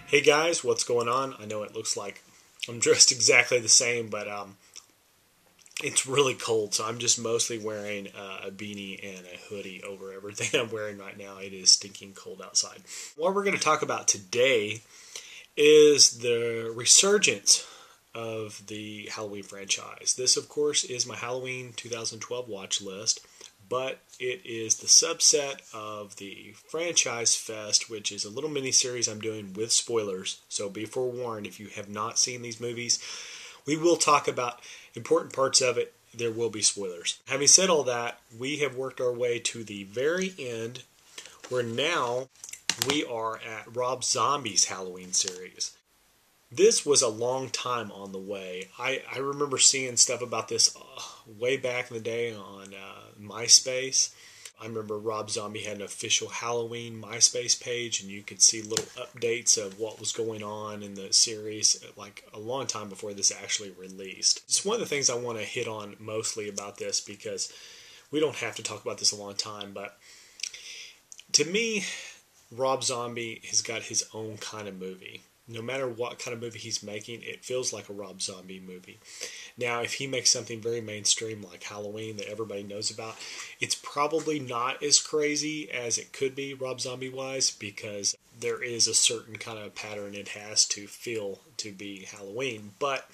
Hey guys, what's going on? I know it looks like I'm dressed exactly the same, but it's really cold, so I'm just mostly wearing a beanie and a hoodie over everything I'm wearing right now. It is stinking cold outside. What we're going to talk about today is the resurgence of the Halloween franchise. This, of course, is my Halloween 2012 watch list, but it is the subset of the Franchise Fest, which is a little mini-series I'm doing with spoilers. So be forewarned, if you have not seen these movies, we will talk about important parts of it. There will be spoilers. Having said all that, we have worked our way to the very end, where now we are at Rob Zombie's Halloween series. This was a long time on the way. I remember seeing stuff about this way back in the day on MySpace. I remember Rob Zombie had an official Halloween MySpace page, and you could see little updates of what was going on in the series, like a long time before this actually released. It's one of the things I want to hit on mostly about this, because we don't have to talk about this a long time, but to me, Rob Zombie has got his own kind of movie. No matter what kind of movie he's making, it feels like a Rob Zombie movie. Now, if he makes something very mainstream like Halloween that everybody knows about, it's probably not as crazy as it could be Rob Zombie-wise, because there is a certain kind of pattern it has to feel to be Halloween. But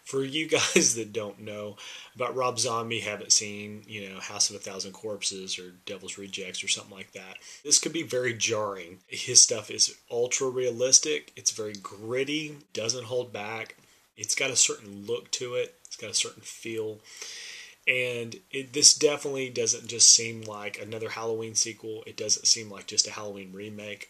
for you guys that don't know about Rob Zombie, haven't seen, House of a Thousand Corpses or Devil's Rejects or something like that, this could be very jarring. His stuff is ultra realistic. It's very gritty, doesn't hold back. It's got a certain look to it. It's got a certain feel. And this definitely doesn't just seem like another Halloween sequel. It doesn't seem like just a Halloween remake.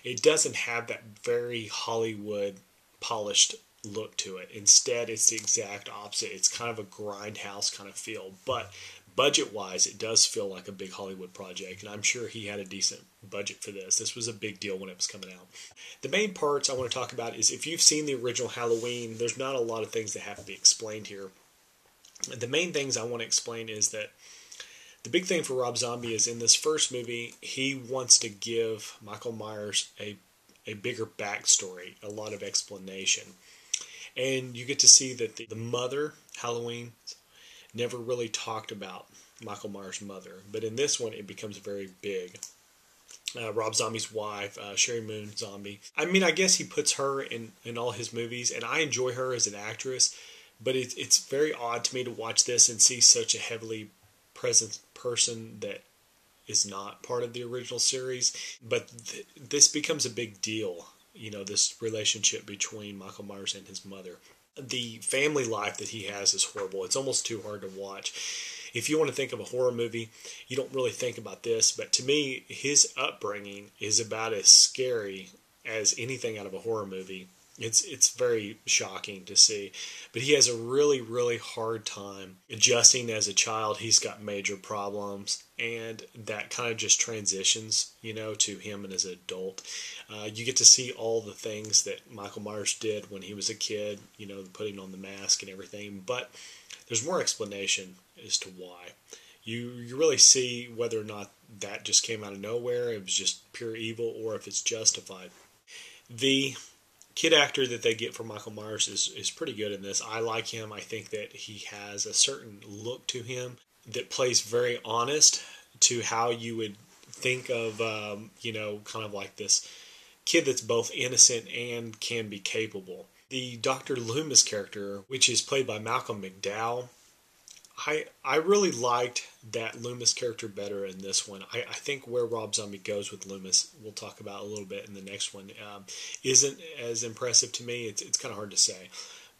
It doesn't have that very Hollywood polished look to it. Instead, it's the exact opposite. It's kind of a grindhouse kind of feel. But budget-wise, it does feel like a big Hollywood project. And I'm sure he had a decent budget for this. This was a big deal when it was coming out. The main parts I want to talk about is, if you've seen the original Halloween, there's not a lot of things that have to be explained here. The main things I want to explain is that the big thing for Rob Zombie is, in this first movie, he wants to give Michael Myers a bigger backstory, a lot of explanation. And you get to see that the mother, Halloween, never really talked about Michael Myers' mother. But in this one, it becomes very big. Rob Zombie's wife, Sherry Moon Zombie. I mean, I guess he puts her in all his movies, and I enjoy her as an actress. But it's very odd to me to watch this and see such a heavily present person that is not part of the original series. But this becomes a big deal, this relationship between Michael Myers and his mother. The family life that he has is horrible. It's almost too hard to watch. If you want to think of a horror movie, you don't really think about this. But to me, his upbringing is about as scary as anything out of a horror movie. It's very shocking to see. But he has a really, really hard time adjusting as a child. He's got major problems, and that kind of just transitions, to him and as an adult. You get to see all the things that Michael Myers did when he was a kid, putting on the mask and everything. But there's more explanation as to why. You really see whether or not that just came out of nowhere, it was just pure evil, or if it's justified. The kid actor that they get for Michael Myers is pretty good in this. I like him. I think that he has a certain look to him that plays very honest to how you would think of, kind of like this kid that's both innocent and can be capable. The Dr. Loomis character, which is played by Malcolm McDowell, I really liked that Loomis character better in this one. I think where Rob Zombie goes with Loomis, we'll talk about a little bit in the next one, isn't as impressive to me. It's kind of hard to say.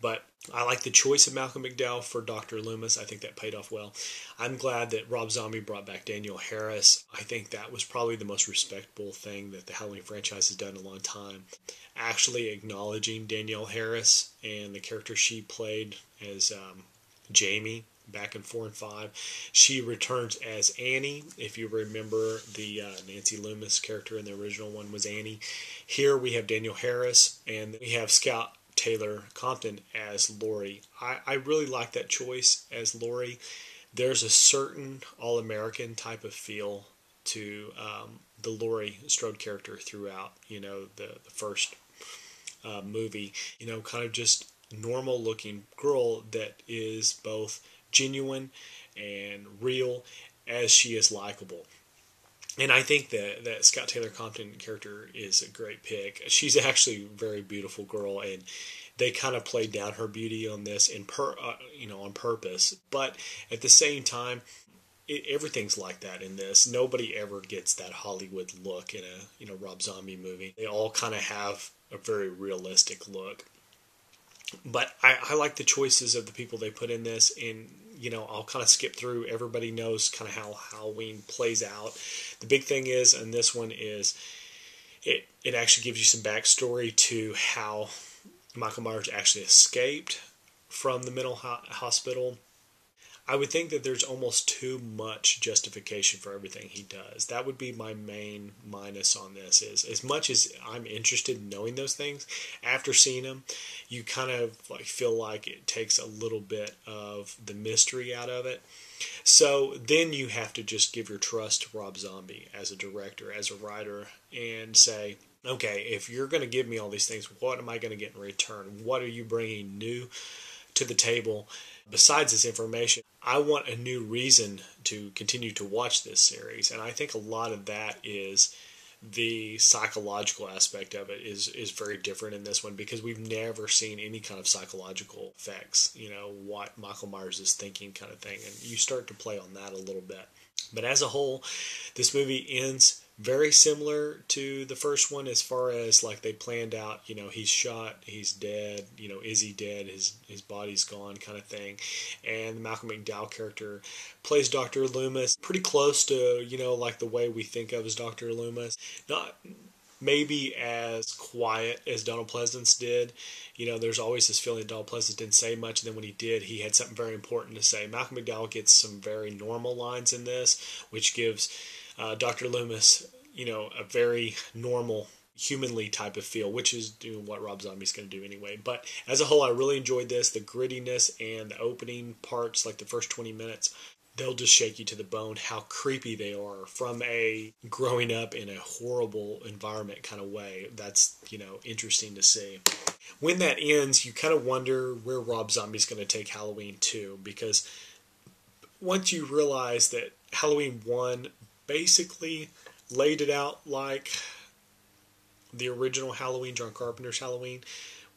But I like the choice of Malcolm McDowell for Dr. Loomis. I think that paid off well. I'm glad that Rob Zombie brought back Danielle Harris. I think that was probably the most respectable thing that the Halloween franchise has done in a long time. Actually acknowledging Danielle Harris and the character she played as Jamie back in 4 and 5. She returns as Annie. If you remember, the Nancy Loomis character in the original one was Annie. Here we have Danielle Harris, and we have Scout Taylor-Compton as Laurie. I really like that choice as Laurie. There's a certain all-American type of feel to the Laurie Strode character throughout, the first movie. Kind of just normal looking girl that is both genuine and real as she is likable. And I think that Scott Taylor-Compton character is a great pick. She's actually a very beautiful girl, and they kind of played down her beauty on this on purpose. But at the same time, everything's like that in this. Nobody ever gets that Hollywood look in a Rob Zombie movie. They all kind of have a very realistic look. But I like the choices of the people they put in this, and I'll kind of skip through. Everybody knows kind of how Halloween plays out. The big thing is, and this one is, it actually gives you some backstory to how Michael Myers actually escaped from the mental hospital. I would think that there's almost too much justification for everything he does. That would be my main minus on this. Is as much as I'm interested in knowing those things, after seeing them, you kind of feel like it takes a little bit of the mystery out of it. So then you have to just give your trust to Rob Zombie as a director, as a writer, and say, okay, if you're going to give me all these things, what am I going to get in return? What are you bringing new to the table besides this information? I want a new reason to continue to watch this series, and I think a lot of that is the psychological aspect of it is very different in this one, because we've never seen any kind of psychological effects, what Michael Myers is thinking kind of thing, and you start to play on that a little bit. But as a whole, this movie ends very similar to the first one as far as they planned out, he's shot, he's dead, is he dead, his body's gone kind of thing. And the Malcolm McDowell character plays Dr. Loomis pretty close to, the way we think of as Dr. Loomis. Not maybe as quiet as Donald Pleasance did. There's always this feeling that Donald Pleasance didn't say much, and then when he did, he had something very important to say. Malcolm McDowell gets some very normal lines in this, which gives Dr. Loomis, a very normal, humanly type of feel, which is doing what Rob Zombie's going to do anyway. But as a whole, I really enjoyed this. The grittiness and the opening parts, the first 20 minutes, they'll just shake you to the bone how creepy they are from a growing up in a horrible environment kind of way. That's, interesting to see. When that ends, you kind of wonder where Rob Zombie's going to take Halloween 2, because once you realize that Halloween 1 basically laid it out like the original Halloween, John Carpenter's Halloween,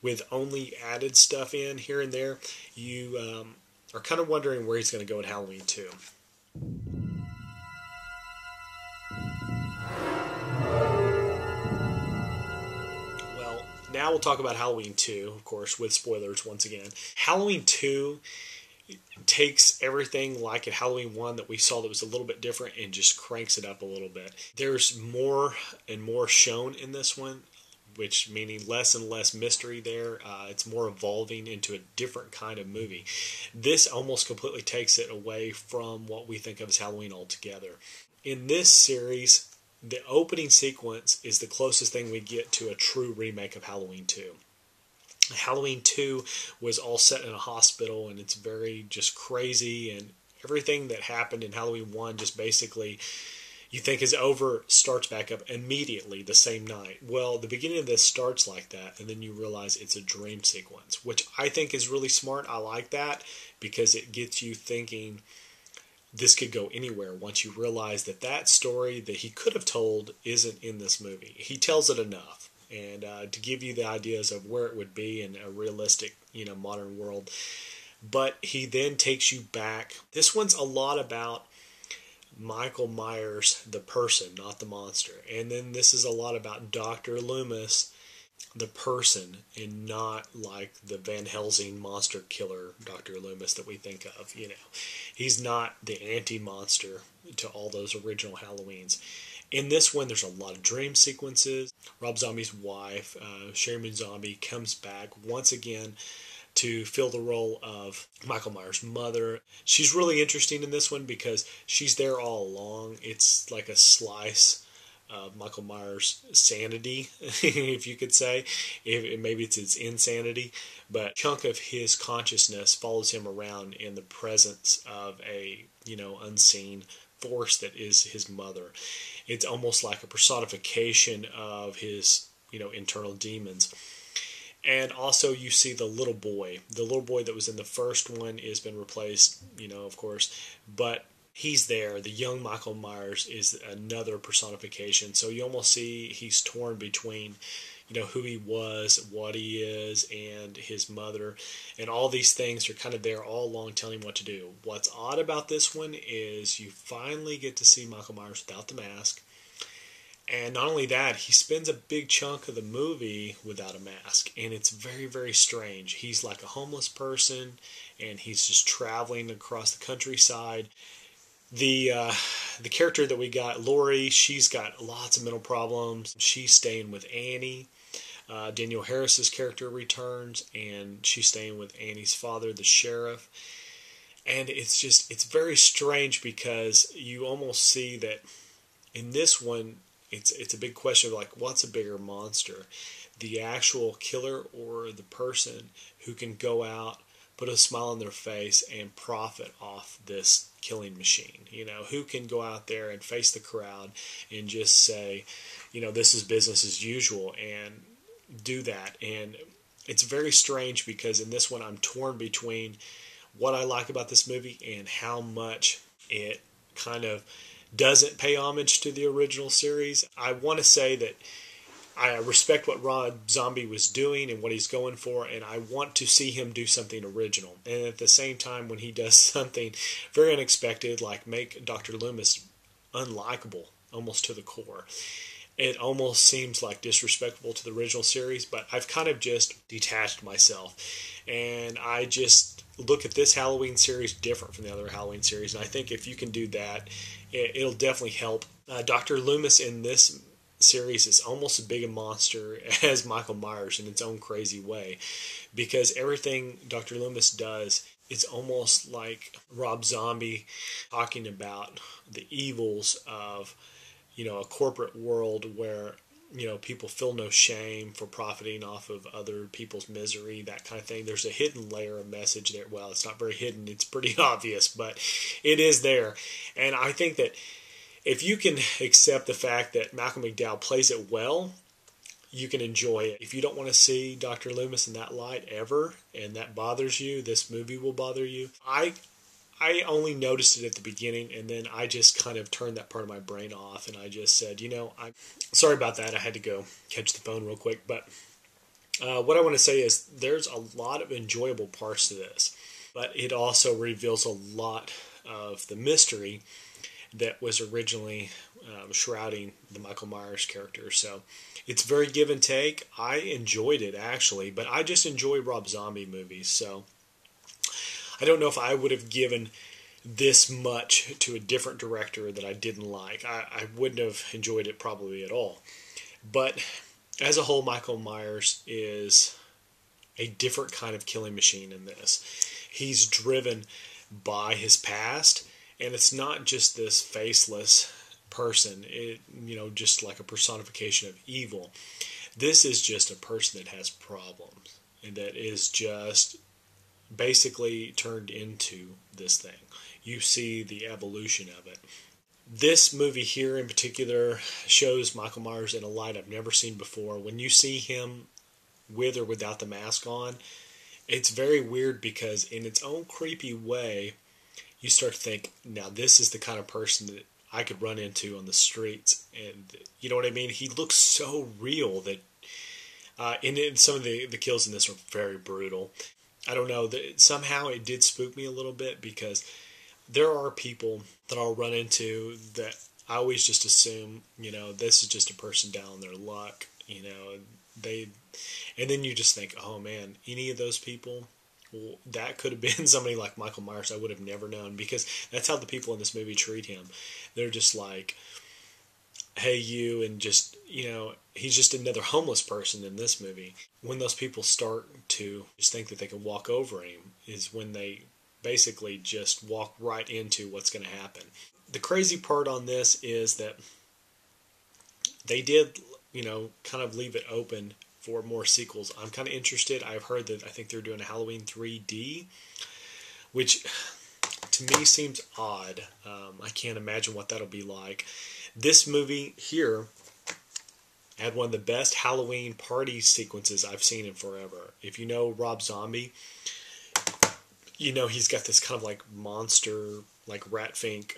with only added stuff in here and there, you are kind of wondering where he's going to go in Halloween 2. Well, now we'll talk about Halloween 2, of course, with spoilers once again. Halloween 2 takes everything like at Halloween 1 that we saw that was a little bit different and just cranks it up a little bit. There's more and more shown in this one, which meaning less and less mystery there. It's more evolving into a different kind of movie. This almost completely takes it away from what we think of as Halloween altogether. In this series, the opening sequence is the closest thing we get to a true remake of Halloween 2. Halloween 2 was all set in a hospital, and it's very just crazy, and everything that happened in Halloween 1 just basically you think is over starts back up immediately the same night. Well, the beginning of this starts like that, and then you realize it's a dream sequence, which I think is really smart. I like that because it gets you thinking this could go anywhere once you realize that story that he could have told isn't in this movie. He tells it enough. And to give you the ideas of where it would be in a realistic, modern world. But he then takes you back. This one's a lot about Michael Myers, the person, not the monster. And then this is a lot about Dr. Loomis, the person, and not like the Van Helsing monster killer Dr. Loomis that we think of. He's not the anti-monster to all those original Halloweens. In this one, there's a lot of dream sequences. Rob Zombie's wife, Sherry Moon Zombie, comes back once again to fill the role of Michael Myers' mother. She's really interesting in this one because she's there all along. It's like a slice of Michael Myers' sanity, if you could say. Maybe it's his insanity, but a chunk of his consciousness follows him around in the presence of a, unseen force that is his mother. It's almost like a personification of his, internal demons. And also you see the little boy. The little boy that was in the first one has been replaced, of course, but he's there. The young Michael Myers is another personification. So you almost see he's torn between, who he was, what he is, and his mother. And all these things are kind of there all along telling him what to do. What's odd about this one is you finally get to see Michael Myers without the mask. And not only that, he spends a big chunk of the movie without a mask. And it's very, very strange. He's like a homeless person, and he's just traveling across the countryside. The character that we got, Lori, she's got lots of mental problems. She's staying with Annie. Danielle Harris's character returns, and she's staying with Annie's father, the sheriff. And it's very strange because you almost see that in this one, it's a big question of like, what's a bigger monster? The actual killer or the person who can go out, put a smile on their face, and profit off this killing machine? Who can go out there and face the crowd and just say, this is business as usual, and do that. And it's very strange because in this one I'm torn between what I like about this movie and how much it kind of doesn't pay homage to the original series. I want to say that I respect what Rob Zombie was doing and what he's going for, and I want to see him do something original. And at the same time, when he does something very unexpected, like make Dr. Loomis unlikable almost to the core, it almost seems like disrespectful to the original series, but I've kind of just detached myself. And I just look at this Halloween series different from the other Halloween series. And I think if you can do that, it'll definitely help. Dr. Loomis in this series is almost as big a monster as Michael Myers in its own crazy way. Because everything Dr. Loomis does, it's almost like Rob Zombie talking about the evils of a corporate world where people feel no shame for profiting off of other people's misery, that kind of thing. There's a hidden layer of message there. Well, it's not very hidden, it's pretty obvious, but it is there. And I think that if you can accept the fact that Malcolm McDowell plays it well, you can enjoy it. If you don't want to see Dr. Loomis in that light ever, and that bothers you, this movie will bother you. I only noticed it at the beginning, and then I just kind of turned that part of my brain off, and I just said, I'm sorry about that. I had to go catch the phone real quick. But what I want to say is there's a lot of enjoyable parts to this, but it also reveals a lot of the mystery that was originally shrouding the Michael Myers character. So it's very give and take. I enjoyed it, actually, but I just enjoy Rob Zombie movies, so I don't know if I would have given this much to a different director that I didn't like. I wouldn't have enjoyed it probably at all. But as a whole, Michael Myers is a different kind of killing machine in this. He's driven by his past, and it's not just this faceless person, just like a personification of evil. This is just a person that has problems and that is just basically turned into this thing. You see the evolution of it. This movie here in particular shows Michael Myers in a light I've never seen before. When you see him with or without the mask on, it's very weird because in its own creepy way, you start to think, now this is the kind of person that I could run into on the streets. And you know what I mean? He looks so real that and some of the kills in this are very brutal. I don't know, somehow it did spook me a little bit because there are people that I'll run into that I always just assume, this is just a person down on their luck, and then you just think, oh man, any of those people, well, that could have been somebody like Michael Myers I would have never known, because that's how the people in this movie treat him. They're just like, hey you, and just, he's just another homeless person in this movie. When those people start to just think that they can walk over him is when they basically just walk right into what's going to happen. The crazy part on this is that they did, kind of leave it open for more sequels. I'm kind of interested. I've heard that I think they're doing a Halloween 3D, which to me seems odd. I can't imagine what that'll be like. This movie here had one of the best Halloween party sequences I've seen in forever. If you know Rob Zombie, you know he's got this kind of like monster, like Rat Fink,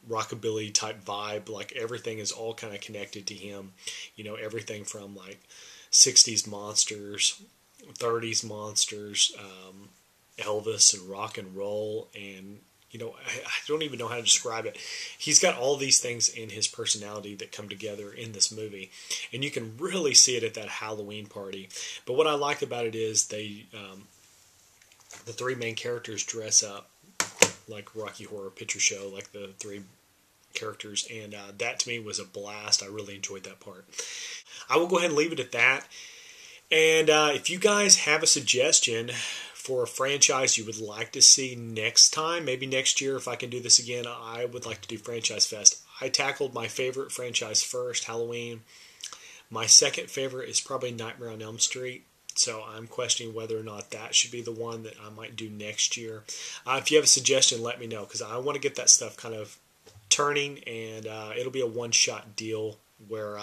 rockabilly type vibe. Like everything is all kind of connected to him. You know, everything from like 60s monsters, 30s monsters, Elvis and rock and roll, and you know, I don't even know how to describe it. He's got all these things in his personality that come together in this movie, and you can really see it at that Halloween party. But what I like about it is the three main characters dress up like Rocky Horror Picture Show, like the three characters, and that to me was a blast. I really enjoyed that part. I will go ahead and leave it at that. And if you guys have a suggestion for a franchise you would like to see next time, maybe next year if I can do this again, I would like to do Franchise Fest. I tackled my favorite franchise first, Halloween. My second favorite is probably Nightmare on Elm Street. So I'm questioning whether or not that should be the one that I might do next year. If you have a suggestion, let me know, because I want to get that stuff kind of turning, and it'll be a one-shot deal where,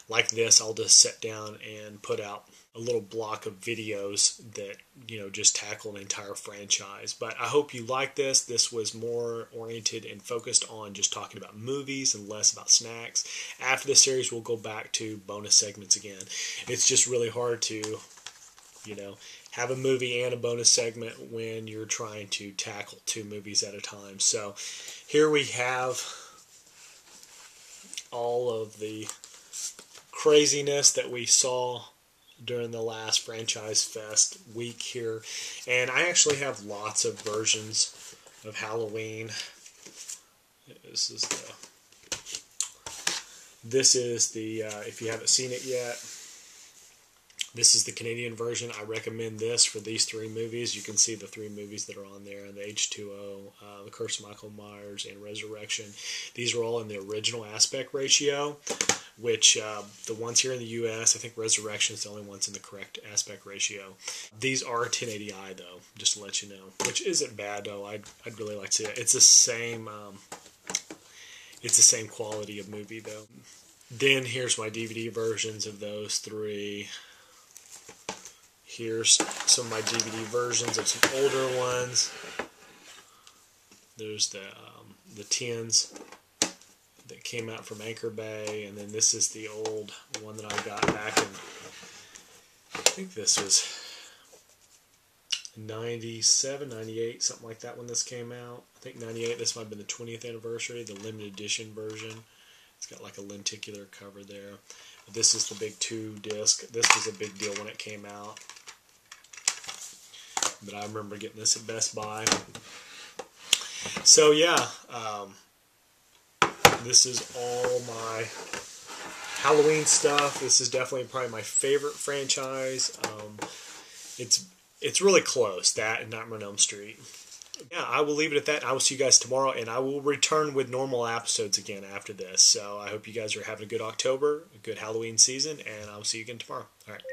like this, I'll just sit down and put out a little block of videos that, you know, just tackle an entire franchise. But I hope you like this. This was more oriented and focused on just talking about movies and less about snacks. After this series, we'll go back to bonus segments again. It's just really hard to, you know, have a movie and a bonus segment when you're trying to tackle two movies at a time. So here we have all of the craziness that we saw during the last Franchise Fest week here. And I actually have lots of versions of Halloween. This is the if you haven't seen it yet, this is the Canadian version. I recommend this for these three movies. You can see the three movies that are on there, the H2O, The Curse of Michael Myers, and Resurrection. These are all in the original aspect ratio, which the ones here in the U.S., I think Resurrection is the only ones in the correct aspect ratio. These are 1080i, though, just to let you know, which isn't bad, though. I'd really like to see it. It's the same quality of movie, though. Then here's my DVD versions of those three. Here's some of my DVD versions of some older ones. There's the tins that came out from Anchor Bay, and then this is the old one that I got back in, I think this was 97, 98, something like that when this came out. I think 98, this might have been the 20th anniversary, the limited edition version. It's got like a lenticular cover there. This is the big 2-disc. This was a big deal when it came out, but I remember getting this at Best Buy. So yeah, this is all my Halloween stuff. This is definitely probably my favorite franchise. It's really close, that and Nightmare on Elm Street. Yeah, I will leave it at that. I will see you guys tomorrow, and I will return with normal episodes again after this. So I hope you guys are having a good October, a good Halloween season, and I will see you again tomorrow. All right.